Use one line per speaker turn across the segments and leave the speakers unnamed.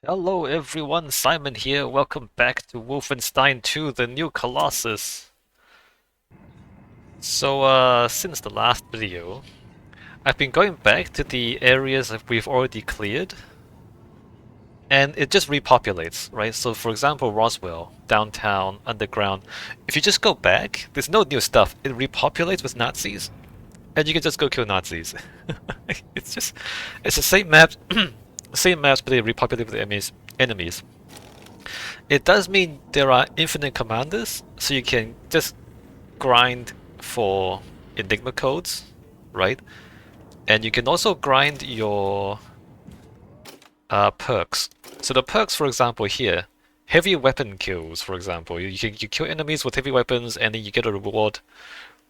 Hello everyone, Simon here. Welcome back to Wolfenstein 2, the new Colossus. Since the last video, I've been going back to the areas that we've already cleared, and it just repopulates, right? So for example, Roswell, downtown, underground. If you just go back, there's no new stuff. It repopulates with Nazis, and you can just go kill Nazis. It's the same map, same maps, but they repopulate with enemies. It does mean there are infinite commanders, so you can just grind for Enigma codes, right? And you can also grind your perks. So the perks, for example, here, heavy weapon kills, for example. You kill enemies with heavy weapons, and then you get a reward.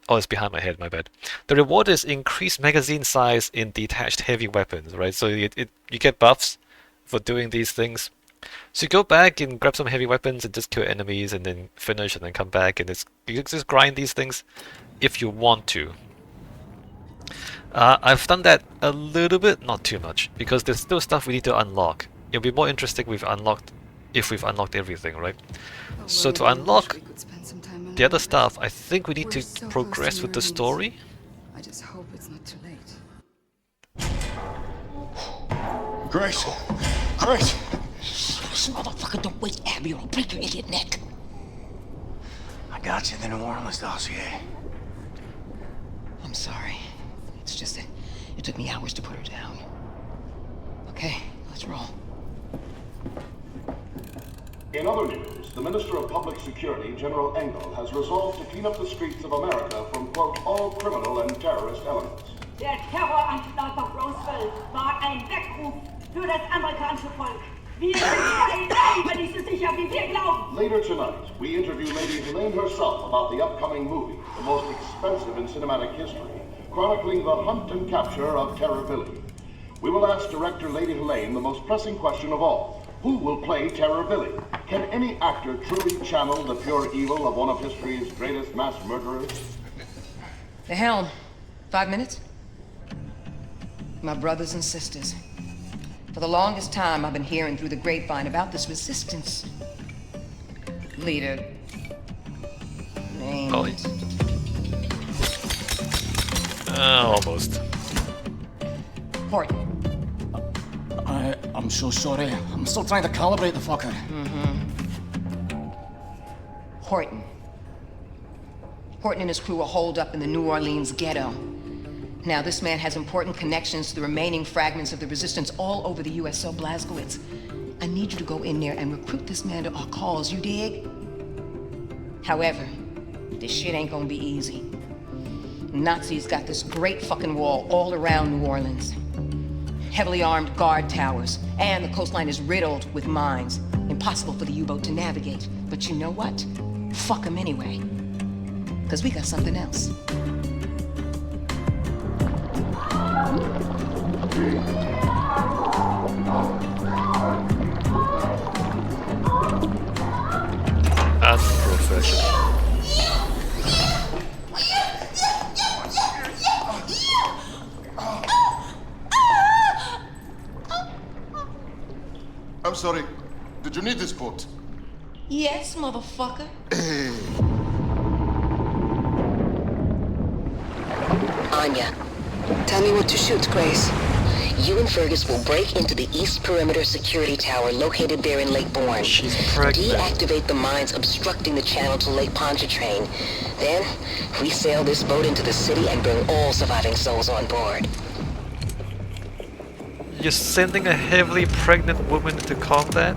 Oh, it's behind my head, my bad. The reward is increased magazine size in detached heavy weapons, right? So you get buffs for doing these things. So you go back and grab some heavy weapons and just kill enemies and then finish and then come back and you can just grind these things if you want to. I've done that a little bit, not too much, because there's still stuff we need to unlock. It'll be more interesting if we've unlocked everything, right? So to unlock the other stuff, I think we need to progress with the story.
I just hope it's not too late.
Grace! Grace!
This motherfucker, don't waste Abby or I'll break your idiot neck.
I got you the New Orleans dossier.
I'm sorry. It's just that it took me hours to put her down. Okay, let's roll.
In other news, the Minister of Public Security, General Engel, has resolved to clean up the streets of America from, quote, all criminal and terrorist elements.
Der Terroranschlag auf Roswell war ein Weckruf für das amerikanische Volk. Wir sind bei nicht so sicher, wie wir glauben.
Later tonight, we interview Lady Helene herself about the upcoming movie, the most expensive in cinematic history, chronicling the hunt and capture of Terror Billy. We will ask director Lady Helene the most pressing question of all. Who will play Terror Billy? Can any actor truly channel the pure evil of one of history's greatest mass murderers?
The helm. 5 minutes? My brothers and sisters. For the longest time, I've been hearing through the grapevine about this resistance. Leader. Named...
Almost.
Horton.
I'm so sorry. I'm still trying to calibrate the fucker.
Horton. Horton and his crew are holed up in the New Orleans ghetto. Now, this man has important connections to the remaining fragments of the resistance all over the U.S., so Blazkowicz, I need you to go in there and recruit this man to our cause, you dig? However, this shit ain't gonna be easy. Nazis got this great fucking wall all around New Orleans. Heavily armed guard towers, and the coastline is riddled with mines. Impossible for the U-boat to navigate. But you know what? Fuck them anyway. Because we got something else.
Unprofessional.
I'm sorry. Did you need this boat?
Yes, motherfucker.
Anya, tell me what to shoot, Grace. You and Fergus will break into the East Perimeter Security Tower located there in Lake Bourne.
She's pregnant.
Deactivate the mines obstructing the channel to Lake Pontchartrain. Then, resail this boat into the city and bring all surviving souls on board.
You're sending a heavily pregnant woman into combat?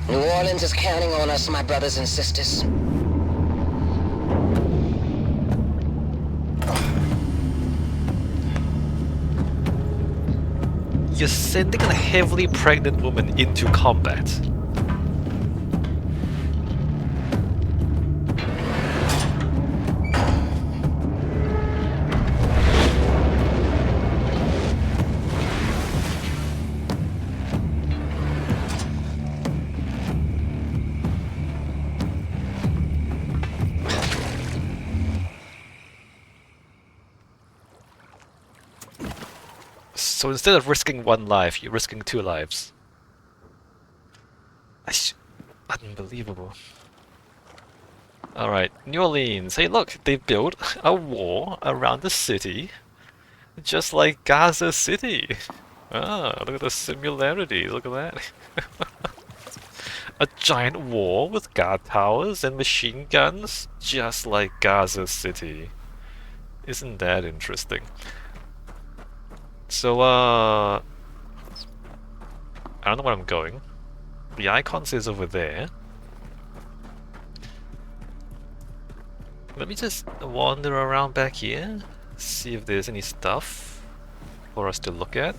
New Orleans is counting on us, my brothers and sisters.
You're sending a heavily pregnant woman into combat. So instead of risking 1 life, you're risking 2 lives. Unbelievable. Alright, New Orleans. Hey look, they built a wall around the city, just like Gaza City. Ah, look at the similarities, look at that. A giant wall with guard towers and machine guns, just like Gaza City. Isn't that interesting? So, I don't know where I'm going. The icon says over there. Let me just wander around back here, see if there's any stuff for us to look at.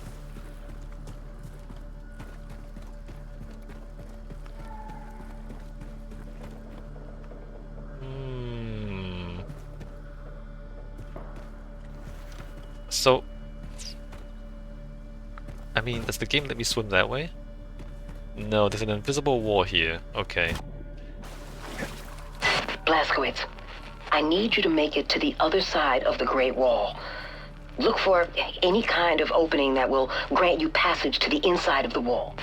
So, I mean, does the game let me swim that way? No, there's an invisible wall here. Okay.
Blazkowicz, I need you to make it to the other side of the Great Wall. Look for any kind of opening that will grant you passage to the inside of the wall.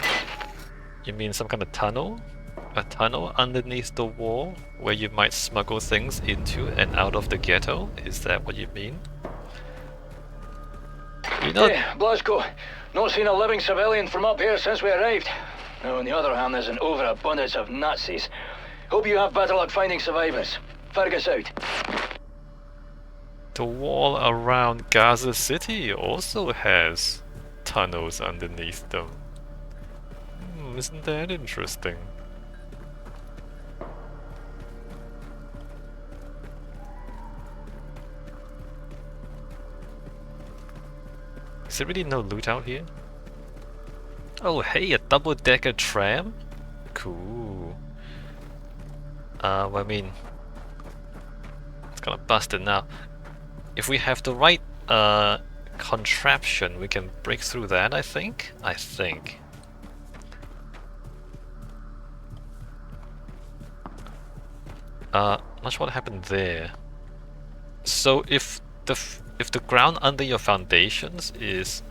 You mean some kind of tunnel? A tunnel underneath the wall where you might smuggle things into and out of the ghetto? Is that what you mean? You know...
Hey, Blazko, not seen a living civilian from up here since we arrived. Now, on the other hand, there's an overabundance of Nazis. Hope you have better luck finding survivors. Fergus out.
The wall around Gaza City also has tunnels underneath them. Isn't that interesting? Is there really no loot out here? Oh hey, a double-decker tram? Cool. I mean... it's kind of busted now. If we have the right contraption, we can break through that, I think? Not sure what happened there. So if the ground under your foundations is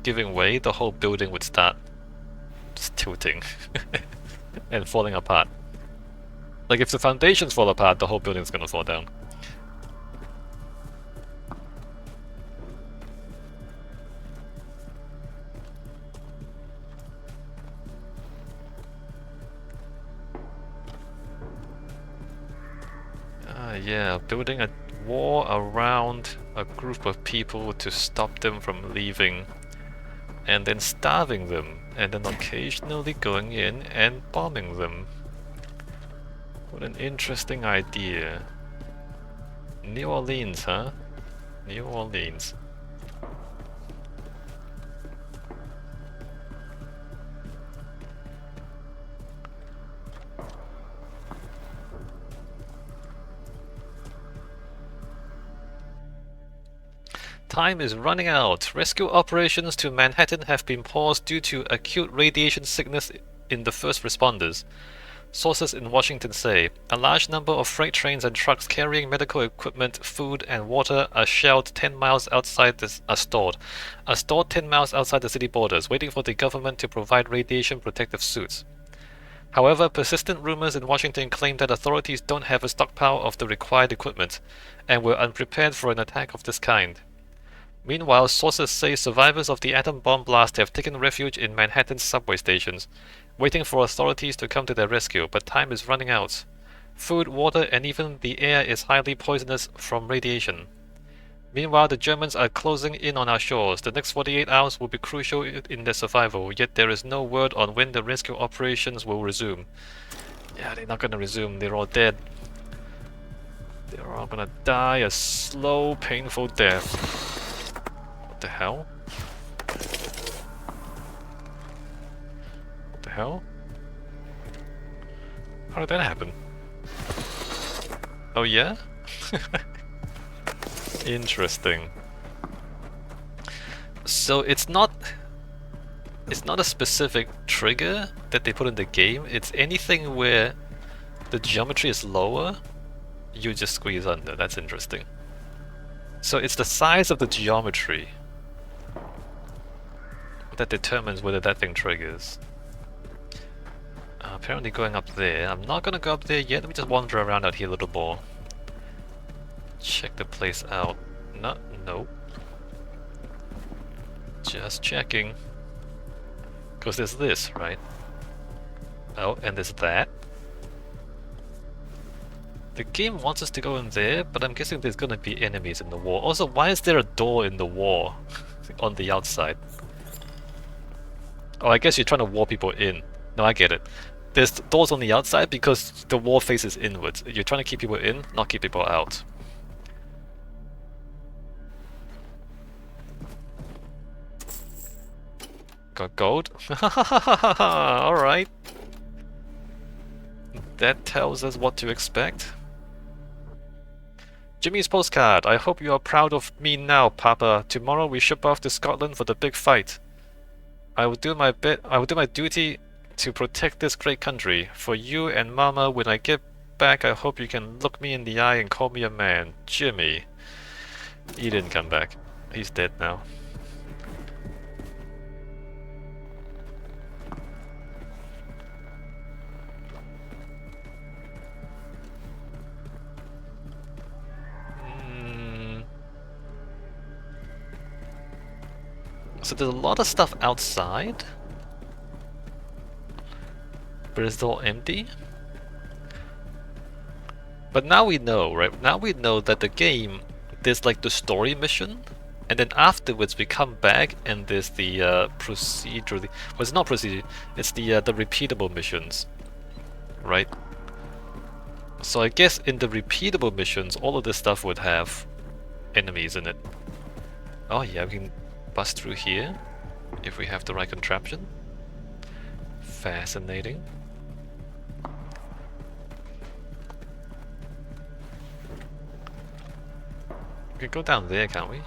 giving way, the whole building would start just tilting and falling apart. Like if the foundations fall apart, the whole building's gonna fall down. Yeah, building a wall around a group of people to stop them from leaving, and then starving them, and then occasionally going in and bombing them. What an interesting idea. New Orleans, huh? New Orleans. Time is running out. Rescue operations to Manhattan have been paused due to acute radiation sickness in the first responders. Sources in Washington say a large number of freight trains and trucks carrying medical equipment, food, and water are stored 10 miles outside the city borders, waiting for the government to provide radiation protective suits. However, persistent rumors in Washington claim that authorities don't have a stockpile of the required equipment and were unprepared for an attack of this kind. Meanwhile, sources say survivors of the atom bomb blast have taken refuge in Manhattan's subway stations, waiting for authorities to come to their rescue, but time is running out. Food, water, and even the air is highly poisonous from radiation. Meanwhile, the Germans are closing in on our shores. The next 48 hours will be crucial in their survival, yet there is no word on when the rescue operations will resume. Yeah, they're not gonna resume, they're all dead. They're all gonna die a slow, painful death. What the hell? What the hell? How did that happen? Oh yeah? Interesting. So it's not a specific trigger that they put in the game, it's anything where the geometry is lower, you just squeeze under. That's interesting. So it's the size of the geometry that determines whether that thing triggers. Apparently going up there. I'm not gonna go up there yet. Let me just wander around out here a little more. Check the place out. No. Just checking. Because there's this, right? Oh, and there's that. The game wants us to go in there, but I'm guessing there's gonna be enemies in the wall. Also, why is there a door in the wall on the outside? Oh, I guess you're trying to wall people in. No, I get it. There's doors on the outside because the wall faces inwards. You're trying to keep people in, not keep people out. Got gold? Alright. That tells us what to expect. Jimmy's postcard. I hope you are proud of me now, Papa. Tomorrow we ship off to Scotland for the big fight. I will do my duty to protect this great country. For you and Mama, when I get back, I hope you can look me in the eye and call me a man. Jimmy. He didn't come back. He's dead now. So there's a lot of stuff outside, but it's all empty. But now we know, right? Now we know that the game, there's like the story mission, and then afterwards we come back and there's the procedure. Well, it's not procedure. It's the repeatable missions, right? So I guess in the repeatable missions, all of this stuff would have enemies in it. Oh yeah, we can bust through here if we have the right contraption. Fascinating. We can go down there, can't we?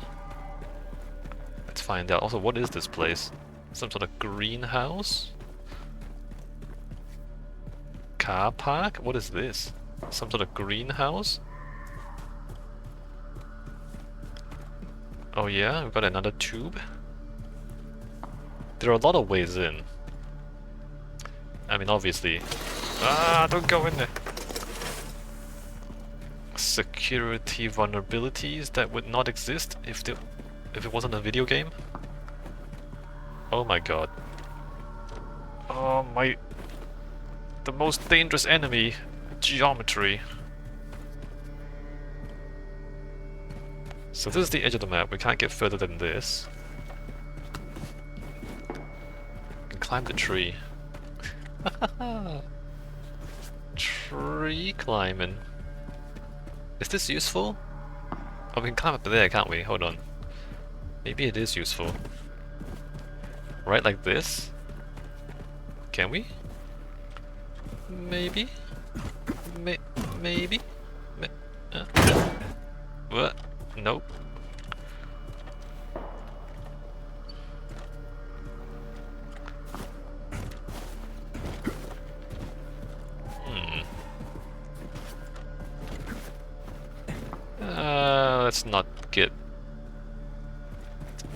Let's find out. Also, what is this place? Some sort of greenhouse? Car park? What is this? Some sort of greenhouse? Oh yeah, we've got another tube. There are a lot of ways in. I mean, obviously... Ah, don't go in there! Security vulnerabilities that would not exist if it wasn't a video game. Oh my god. Oh my... The most dangerous enemy. Geometry. So this is the edge of the map. We can't get further than this. We can climb the tree. Tree climbing. Is this useful? Oh, we can climb up there, can't we? Hold on. Maybe it is useful. Right like this? Can we? Maybe? Maybe? What? Nope. Let's not get...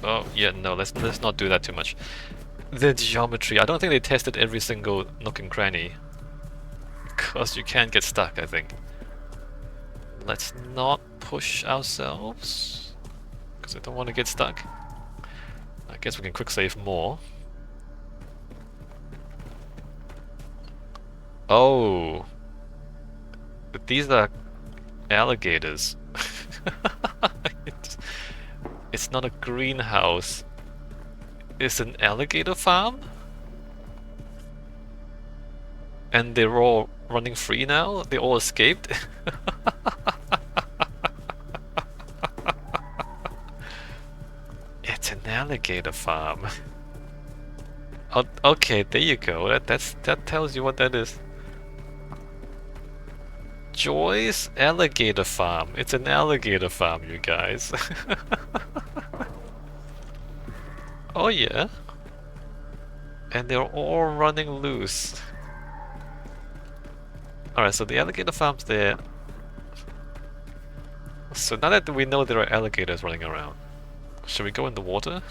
Oh, yeah, no, let's not do that too much. The geometry, I don't think they tested every single nook and cranny. Because you can get stuck, I think. Let's not push ourselves. Because I don't want to get stuck. I guess we can quick save more. Oh. These are alligators. It's not a greenhouse. It's an alligator farm? And they're all running free now? They all escaped? It's an alligator farm. Oh, okay, there you go. That tells you what that is. Joy's Alligator Farm. It's an alligator farm, you guys. Oh yeah. And they're all running loose. Alright, so the alligator farm's there. So now that we know there are alligators running around, should we go in the water?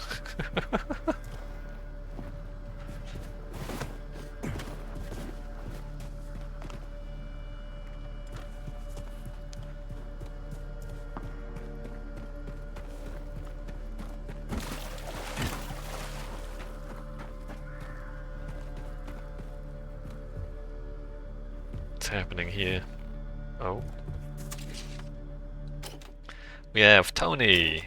happening here? Oh. We have Tony!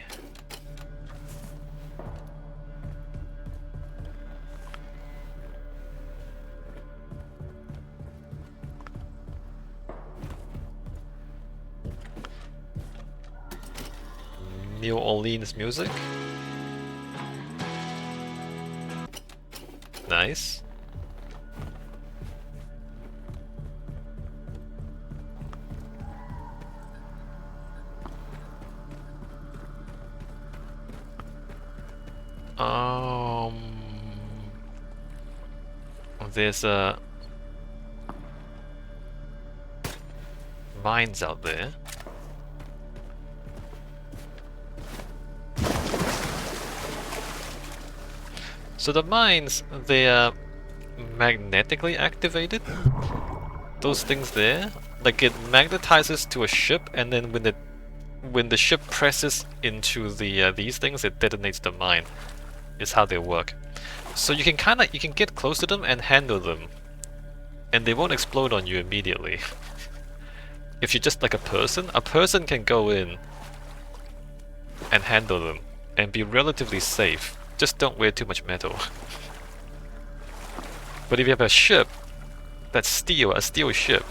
New Orleans music. Nice. There's mines out there. So the mines, they are magnetically activated. Those things there, like it magnetizes to a ship, and then when the ship presses into the these things, it detonates the mine. Is how they work. So you can get close to them and handle them, and they won't explode on you immediately. If you're just like a person can go in and handle them and be relatively safe. Just don't wear too much metal. But if you have a ship that's steel, a steel ship,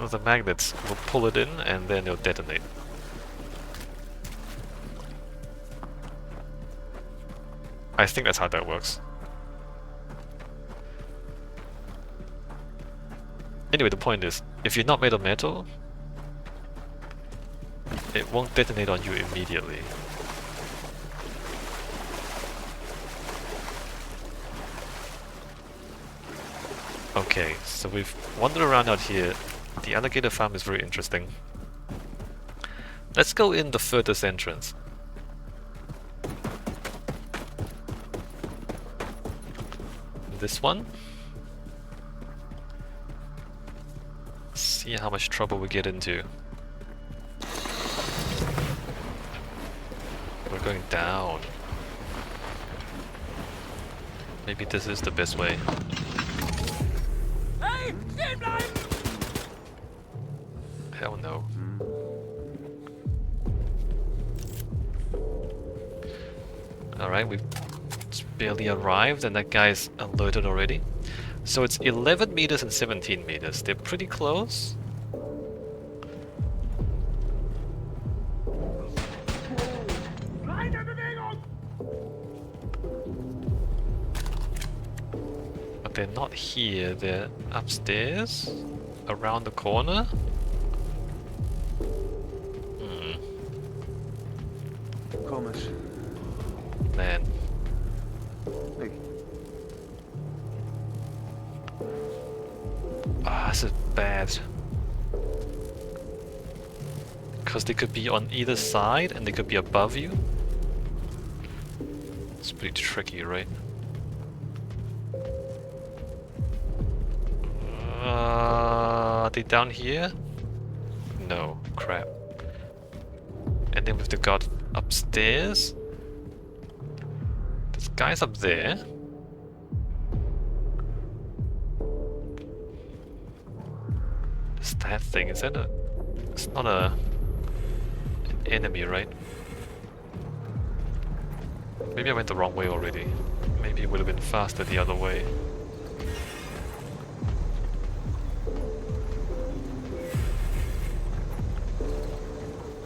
the magnets will pull it in and then it'll detonate. I think that's how that works. Anyway, the point is, if you're not made of metal, it won't detonate on you immediately. Okay, so we've wandered around out here. The alligator farm is very interesting. Let's go in the furthest entrance. This one. See how much trouble we get into. We're going down. Maybe this is the best way.
Hey, stehen bleiben!
Hell no. Alright, we've barely arrived and that guy's alerted already. So it's 11 meters and 17 meters. They're pretty close. But they're not here. They're upstairs, around the corner.
Komisch.
Man.
Hey.
Ah, this is bad. Because they could be on either side and they could be above you. It's pretty tricky, right? Are they down here? No, crap. And then we've got upstairs. This guy's up there. It's that thing, is that a... It's not an enemy, right? Maybe I went the wrong way already. Maybe it would have been faster the other way.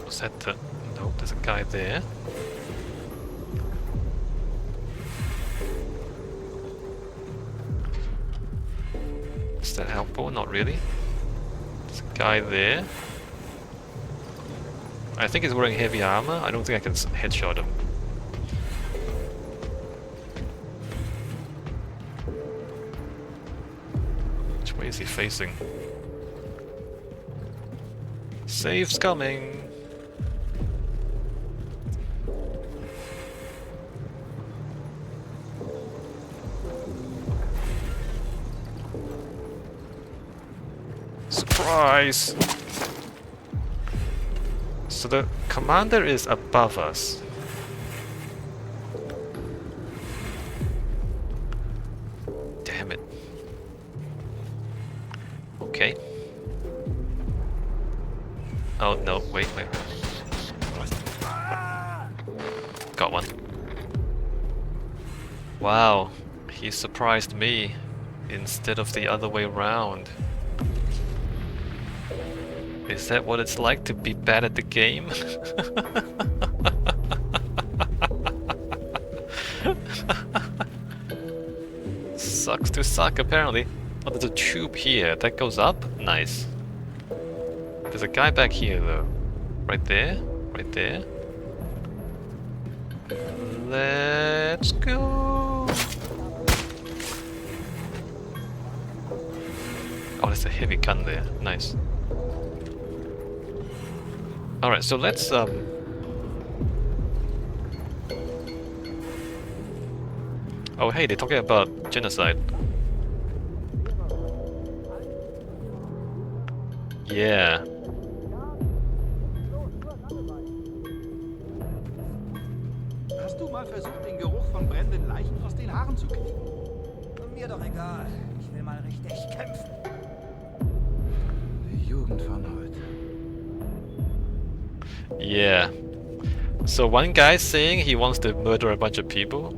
Was that the... Nope, there's a guy there. Is that helpful? Not really. There's a guy there. I think he's wearing heavy armor. I don't think I can headshot him. Which way is he facing? Safe's coming! Surprise! So the commander is above us. Damn it. Okay. Oh, wait. Got one. Wow, he surprised me instead of the other way around. Is that what it's like to be bad at the game? Sucks to suck, apparently. Oh, there's a tube here. That goes up? Nice. There's a guy back here, though. Right there? Right there? Let's go! Oh, there's a heavy gun there. Nice. Alright, so let's, Oh, hey, they're talking about genocide. Yeah.
Hast du mal versucht, den Geruch von brennenden Leichen aus den Haaren zu kriegen?
Mir doch egal. Ich will mal richtig kämpfen.
Die Jugend von heute.
Yeah. So one guy's saying he wants to murder a bunch of people,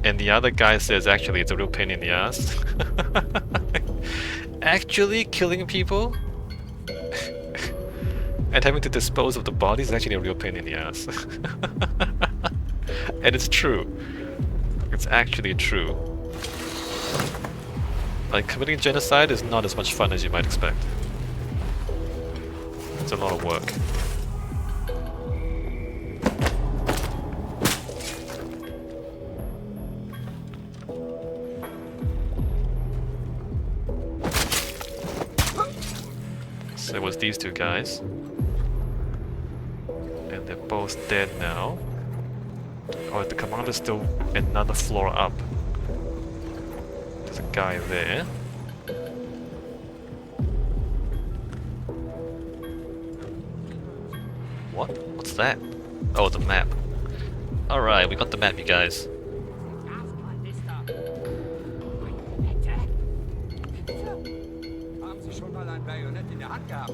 and the other guy says actually it's a real pain in the ass. Actually killing people and having to dispose of the bodies is actually a real pain in the ass. And it's true. It's actually true. Like, committing genocide is not as much fun as you might expect. It's a lot of work. So it was these two guys. And they're both dead now. Oh, the commander's still another floor up. There's a guy there. What? What's that? Oh, the map. Alright, we got the map, you guys.
Haben Sie schon mal ein Bajonett in der Hand gehabt?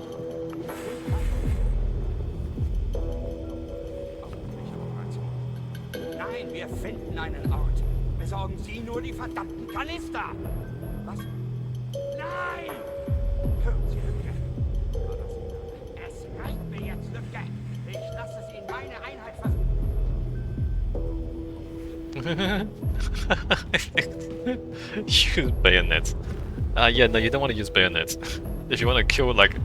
Nein, wir finden einen Ort. Besorgen Sie nur die verdammten Kanister. Was? Nein! Hören Sie, Lücke. Es reicht mir jetzt, Lücke. Ich lasse es in meine Einheit versuchen.
Use bayonets. Yeah, no, you don't want to use bayonets. If you want to kill like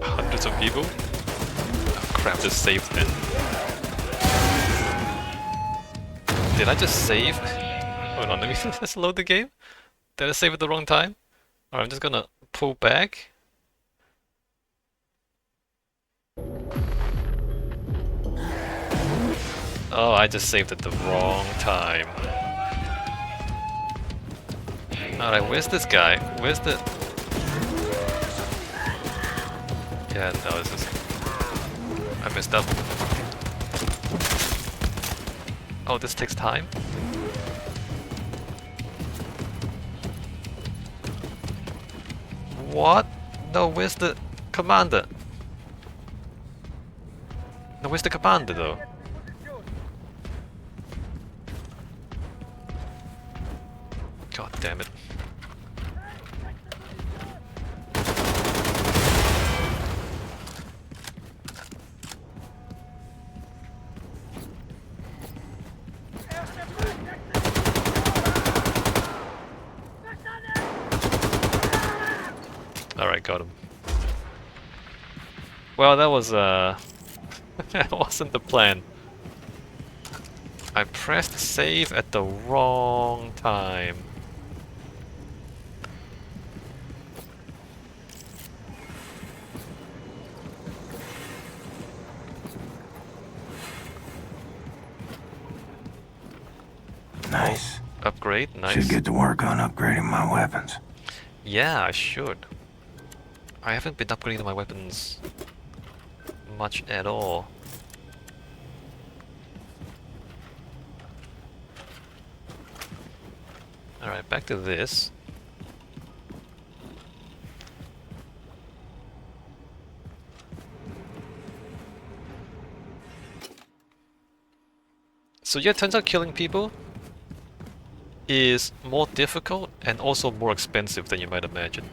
hundreds of people, oh, crap, just save then. Did I just save? Hold on, let me just load the game. Did I save at the wrong time? Alright, I'm just gonna pull back. Oh, I just saved at the wrong time. Alright, where's this guy? Where's the... Yeah, no, this is... I messed up. Oh, this takes time? What? No, where's the commander? No, where's the commander though? God damn it. Alright, got him. Well, that was, that wasn't the plan. I pressed save at the wrong time.
Nice.
Upgrade, nice.
Should get to work on upgrading my weapons.
Yeah, I should. I haven't been upgrading my weapons much at all. Alright, back to this. So yeah, it turns out killing people is more difficult and also more expensive than you might imagine.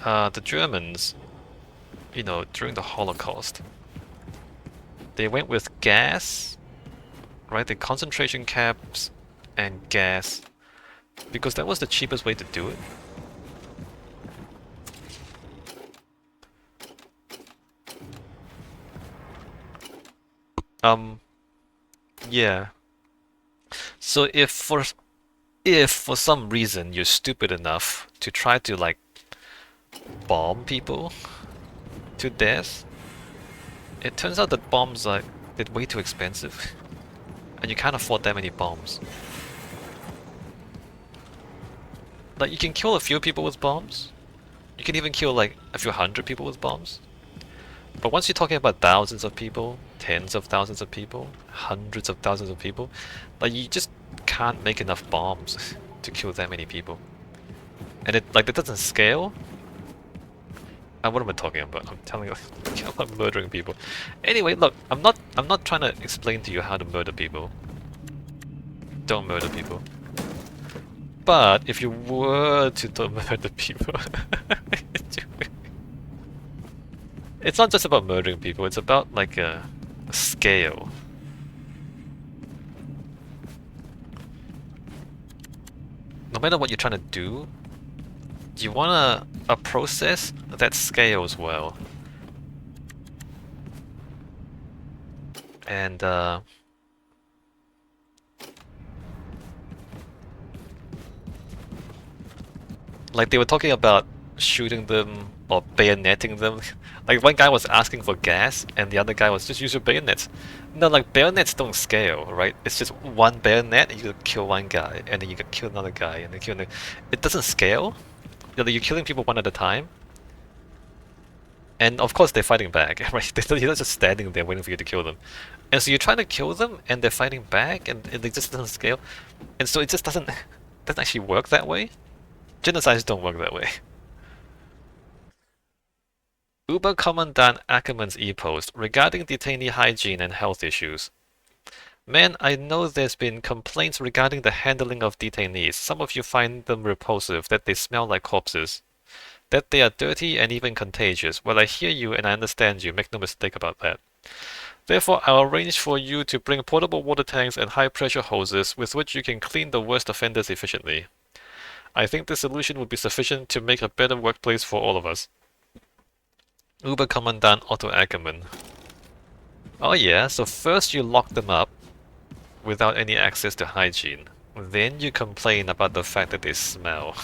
The Germans, you know, during the Holocaust, they went with gas, right? The concentration camps and gas, because that was the cheapest way to do it. Yeah. So if for some reason you're stupid enough to try to like bomb people to death, it turns out that bombs are way too expensive, and you can't afford that many bombs. Like, you can kill a few people with bombs. You can even kill like a few hundred people with bombs. But once you're talking about thousands of people, tens of thousands of people, hundreds of thousands of people, like, you just can't make enough bombs to kill that many people. And it doesn't scale. What am I talking about? I'm telling you about murdering people. Anyway, look, I'm not trying to explain to you how to murder people. Don't murder people. But if you were to murder people, it's not just about murdering people, it's about like a scale. No matter what you're trying to do, you want a process that scales well. And like, they were talking about shooting them or bayoneting them. Like, one guy was asking for gas and the other guy was just use your bayonets. No, like, bayonets don't scale, right? It's just one bayonet and you can kill one guy and then you can kill another guy and then kill another. It doesn't scale. You're killing people one at a time. And of course they're fighting back, right? You're not just standing there waiting for you to kill them. And so you're trying to kill them and they're fighting back and it just doesn't scale. And so it just doesn't actually work that way. Genocides don't work that way. Oberkommandant Ackerman's e-post regarding detainee hygiene and health issues. Man, I know there's been complaints regarding the handling of detainees. Some of you find them repulsive, that they smell like corpses, that they are dirty and even contagious. Well, I hear you and I understand you, make no mistake about that. Therefore, I'll arrange for you to bring portable water tanks and high-pressure hoses with which you can clean the worst offenders efficiently. I think this solution would be sufficient to make a better workplace for all of us. Oberkommandant Otto Ackermann. Oh yeah, so first you lock them up without any access to hygiene. Then you complain about the fact that they smell.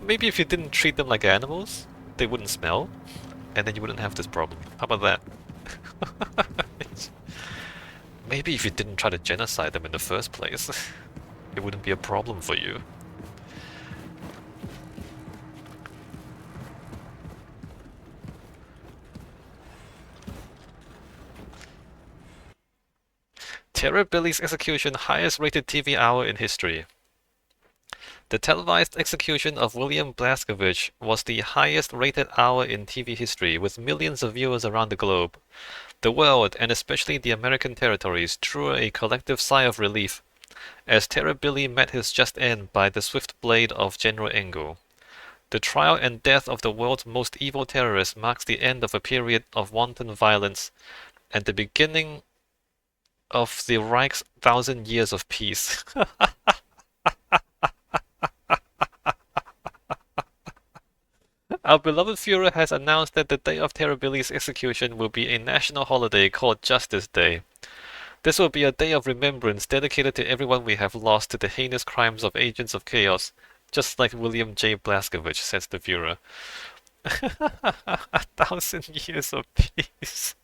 Maybe if you didn't treat them like animals, they wouldn't smell, and then you wouldn't have this problem. How about that? Maybe if you didn't try to genocide them in the first place, it wouldn't be a problem for you. Terror Billy's execution, highest rated TV hour in history. The televised execution of William Blazkowicz was the highest rated hour in TV history, with millions of viewers around the globe. The world, and especially the American territories, drew a collective sigh of relief as Terror Billy met his just end by the swift blade of General Engel. The trial and death of the world's most evil terrorist marks the end of a period of wanton violence and the beginning of the Reich's 1,000 years of peace. Our beloved Führer has announced that the day of Terror Billy's execution will be a national holiday called Justice Day. This will be a day of remembrance dedicated to everyone we have lost to the heinous crimes of agents of chaos, just like William J. Blazkowicz, says the Führer. 1,000 years of peace.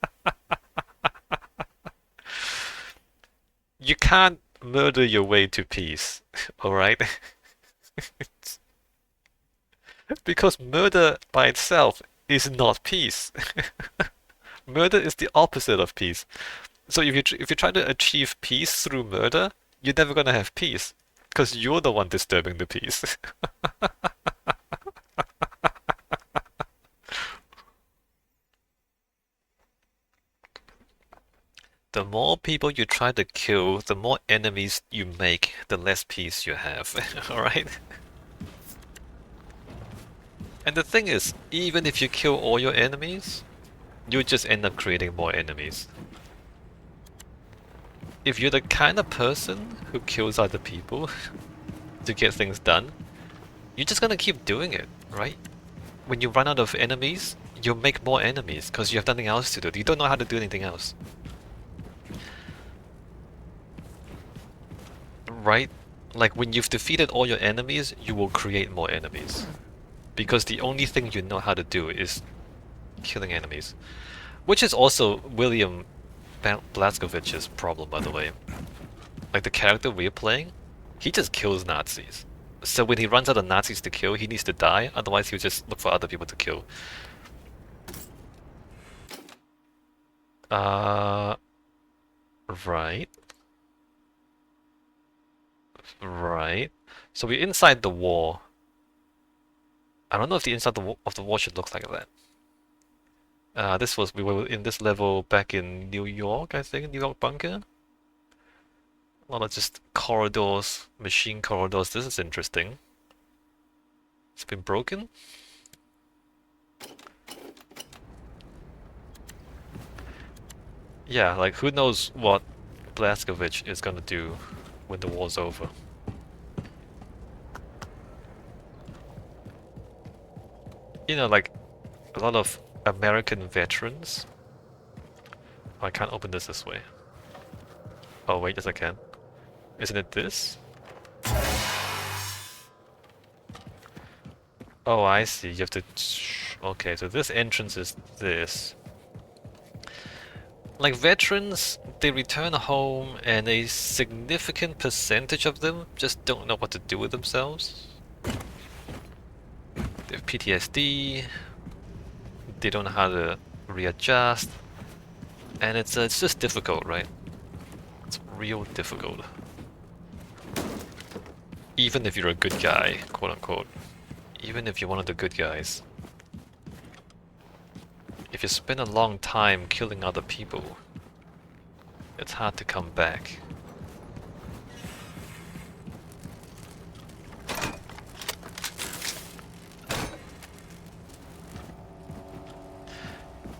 You can't murder your way to peace, alright? Because murder by itself is not peace. Murder is the opposite of peace. So if you try to achieve peace through murder, you're never gonna have peace, because you're the one disturbing the peace. people you try to kill, the more enemies you make, the less peace you have. Alright? And the thing is, even if you kill all your enemies, you just end up creating more enemies. If you're the kind of person who kills other people to get things done, you're just gonna keep doing it, right? When you run out of enemies, you'll make more enemies because you have nothing else to do. You don't know how to do anything else. Right? Like when you've defeated all your enemies, you will create more enemies. Because the only thing you know how to do is killing enemies. Which is also William Blazkowicz's problem, by the way. Like the character we're playing, he just kills Nazis. So when he runs out of Nazis to kill, he needs to die, otherwise he'll just look for other people to kill. Right. Right. So we're inside the wall. I don't know if the inside of the wall should look like that. We were in this level back in New York, I think, New York bunker. A lot of just corridors, machine corridors. This is interesting. It's been broken. Yeah, like who knows what Blazkowicz is gonna do when the war's over. You know, like a lot of American veterans. Oh, I can't open this way. Oh wait, yes I can. Isn't it this? Oh, I see. You have to... Okay, so this entrance is this. Like veterans, they return home and a significant percentage of them just don't know what to do with themselves. They have PTSD, they don't know how to readjust, and it's just difficult, right? It's real difficult. Even if you're a good guy, quote unquote. Even if you're one of the good guys. If you spend a long time killing other people, it's hard to come back.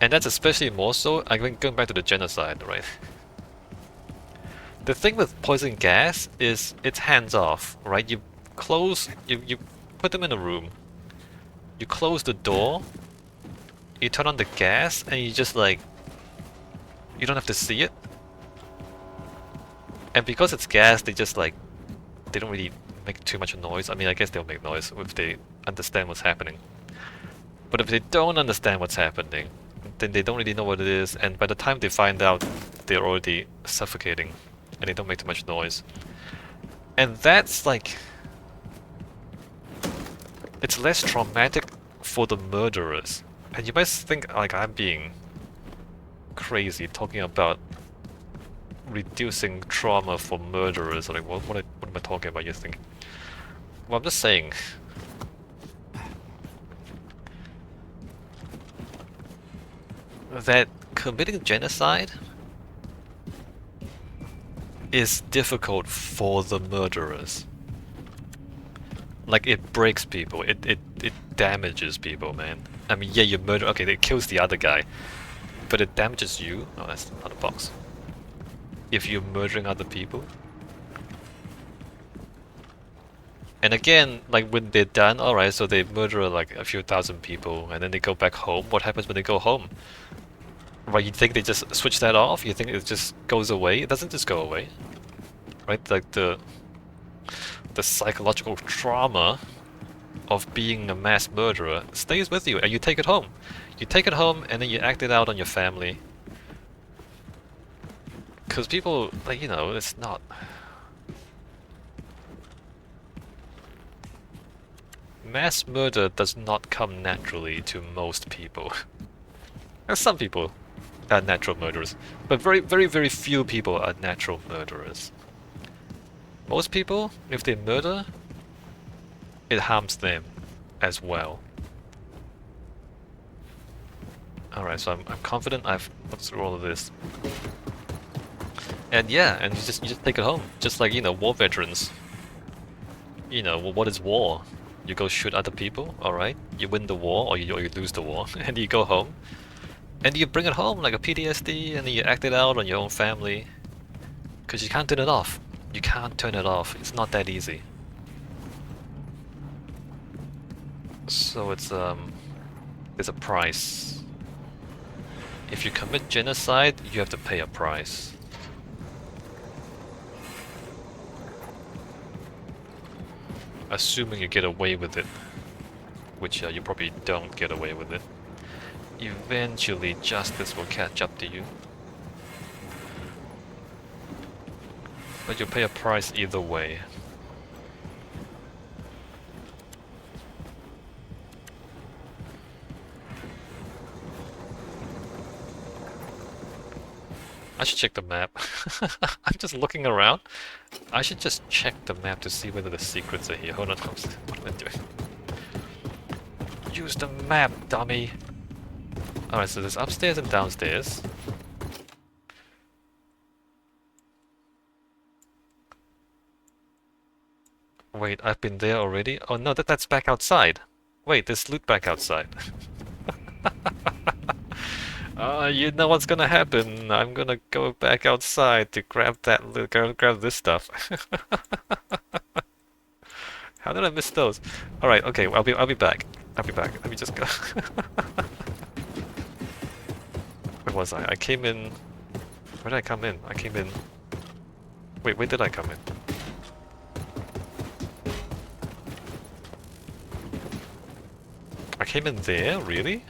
And that's especially more so, I mean, going back to the genocide, right? The thing with poison gas is it's hands-off, right? You put them in a room, you close the door, you turn on the gas, and you just like... You don't have to see it. And because it's gas, they just like... They don't really make too much noise. I mean, I guess they'll make noise if they understand what's happening. But if they don't understand what's happening, then they don't really know what it is, and by the time they find out, they're already suffocating, and they don't make too much noise. And that's like... It's less traumatic for the murderers. And you might think like I'm being crazy talking about reducing trauma for murderers. Like, what am I talking about, you think? Well, I'm just saying... that committing genocide is difficult for the murderers. Like, it breaks people, it damages people, man. I mean, yeah, you murder, okay, it kills the other guy, but it damages you. Oh, that's not a box. If you're murdering other people. And again, like when they're done, alright, so they murder like a few thousand people, and then they go back home. What happens when they go home? Right, you think they just switch that off? You think it just goes away? It doesn't just go away. Right, like the psychological trauma of being a mass murderer stays with you, and you take it home. You take it home, and then you act it out on your family. Because people, like, you know, it's not... Mass murder does not come naturally to most people. There's some people are natural murderers, but very, very, very few people are natural murderers. Most people, if they murder, it harms them as well. Alright, so I'm confident I've looked through all of this. And yeah, and you just take it home, just like war veterans. What is war? You go shoot other people, all right? You win the war, or you lose the war, and you go home, and you bring it home like a PTSD, and you act it out on your own family, because you can't turn it off. You can't turn it off. It's not that easy. So there's a price. If you commit genocide, you have to pay a price. Assuming you get away with it, which you probably don't get away with it. Eventually, justice will catch up to you. But you'll pay a price either way. I should check the map. I'm just looking around. I should just check the map to see whether the secrets are here. Hold on, what am I doing? Use the map, dummy! Alright, so there's upstairs and downstairs. Wait, I've been there already? Oh no, that's back outside. Wait, there's loot back outside. You know what's gonna happen. I'm gonna go back outside to grab grab this stuff. How did I miss those? Alright, okay, I'll be back. I'll be back. Let me just go. Where was I? I came in. Where did I come in? I came in. Wait, where did I come in? I came in there? Really?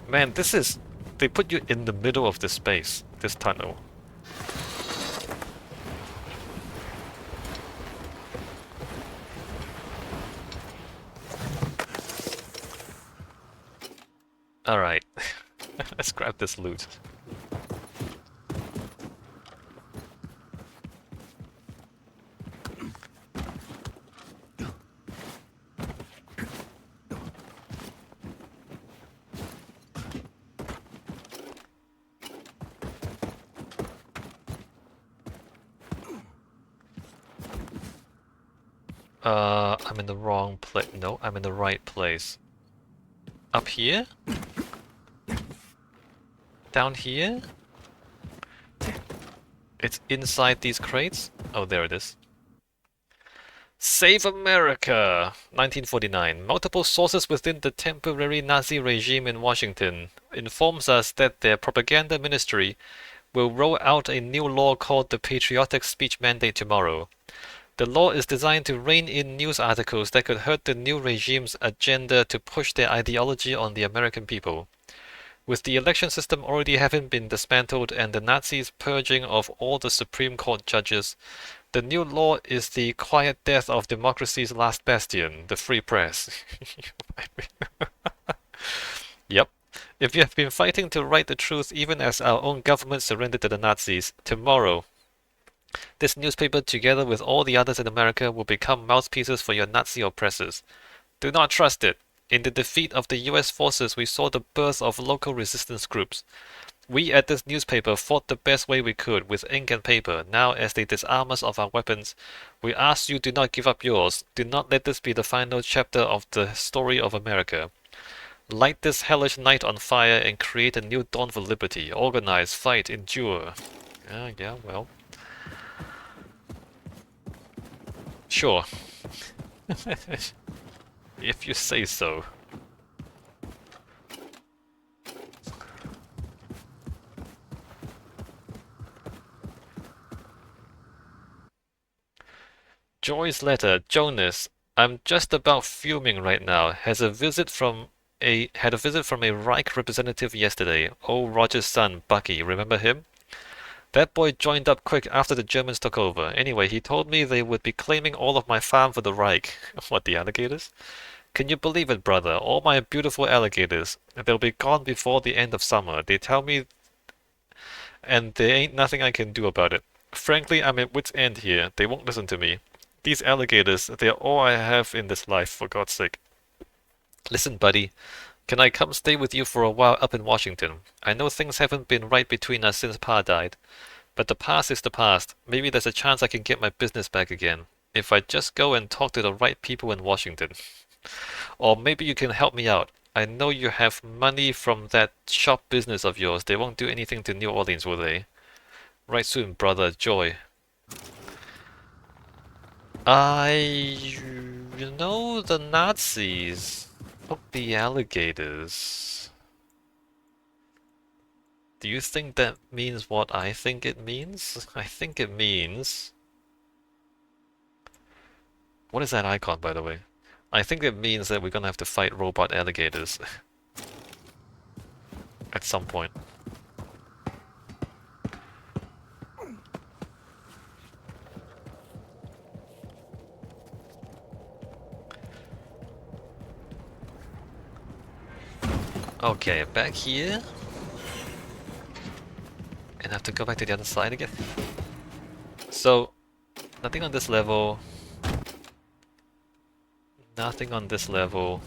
Man, this is... They put you in the middle of this space, this tunnel. Alright. Let's grab this loot. I'm in the wrong place. No, I'm in the right place. Up here? Down here? It's inside these crates? Oh, there it is. Save America! 1949. Multiple sources within the temporary Nazi regime in Washington informs us that their propaganda ministry will roll out a new law called the Patriotic Speech Mandate tomorrow. The law is designed to rein in news articles that could hurt the new regime's agenda to push their ideology on the American people. With the election system already having been dismantled and the Nazis purging of all the Supreme Court judges, the new law is the quiet death of democracy's last bastion, the free press. Yep. If you have been fighting to write the truth even as our own government surrendered to the Nazis, tomorrow, this newspaper, together with all the others in America, will become mouthpieces for your Nazi oppressors. Do not trust it. In the defeat of the US forces, we saw the birth of local resistance groups. We at this newspaper fought the best way we could with ink and paper. Now, as they disarm us of our weapons, we ask you do not give up yours. Do not let this be the final chapter of the story of America. Light this hellish night on fire and create a new dawn for liberty. Organize, fight, endure. Yeah, well. Sure. If you say so. Joy's letter. Jonas, I'm just about fuming right now. Had a visit from a Reich representative yesterday. Oh, Roger's son, Bucky. Remember him? That boy joined up quick after the Germans took over. Anyway, he told me they would be claiming all of my farm for the Reich. What, the alligators? Can you believe it, brother? All my beautiful alligators. They'll be gone before the end of summer. They tell me, and there ain't nothing I can do about it. Frankly, I'm at wit's end here. They won't listen to me. These alligators, they're all I have in this life, for God's sake. Listen, buddy. Can I come stay with you for a while up in Washington? I know things haven't been right between us since Pa died, but the past is the past. Maybe there's a chance I can get my business back again, if I just go and talk to the right people in Washington. Or maybe you can help me out. I know you have money from that shop business of yours. They won't do anything to New Orleans, will they? Right soon, brother. Joy. You know, the Nazis took the alligators. Do you think that means what I think it means? I think it means... What is that icon, by the way? I think it means that we're gonna have to fight robot alligators. At some point. Okay, back here. And I have to go back to the other side again. So, nothing on this level. Nothing on this level.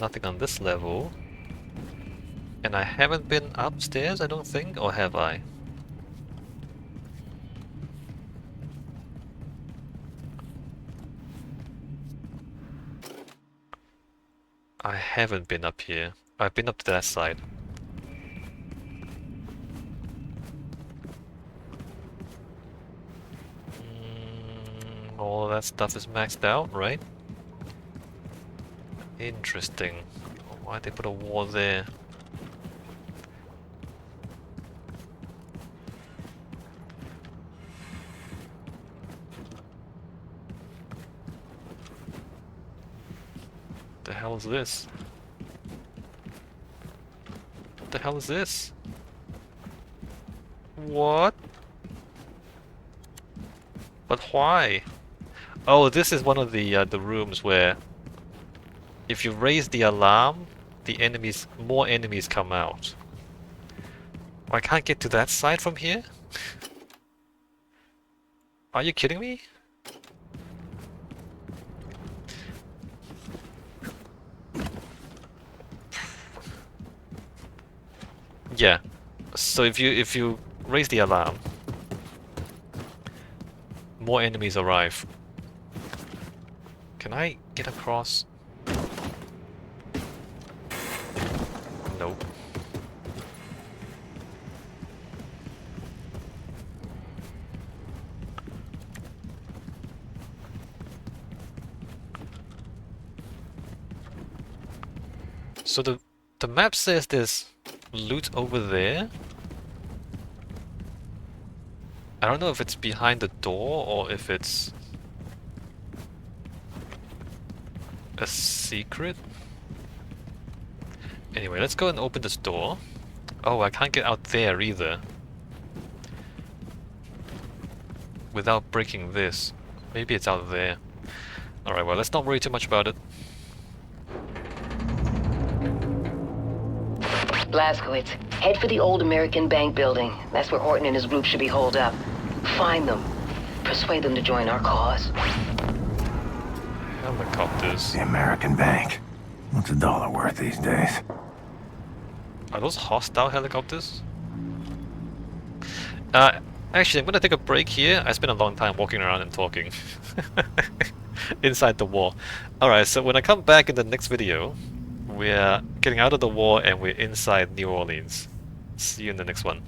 Nothing on this level. And I haven't been upstairs, I don't think, or have I? I haven't been up here. I've been up to that side. All of that stuff is maxed out, right? Interesting. Why'd they put a wall there? The hell is this? What the hell is this? What? But why? Oh, this is one of the rooms where if you raise the alarm, more enemies come out. I can't get to that side from here? Are you kidding me? Yeah. So if you raise the alarm, more enemies arrive. Can I get across? Nope. So the map says there's loot over there. I don't know if it's behind the door or if it's a secret. Anyway, let's go and open this door. Oh, I can't get out there either. Without breaking this. Maybe it's out there. Alright, well, let's not worry too much about it.
Blazkowicz, head for the old American Bank building. That's where Horton and his group should be holed up. Find them. Persuade them to join our cause.
Helicopters.
The American Bank. What's a dollar worth these days?
Are those hostile helicopters? Actually, I'm gonna take a break here. I spent a long time walking around and talking. Inside the war. Alright, so when I come back in the next video, we're getting out of the war and we're inside New Orleans. See you in the next one.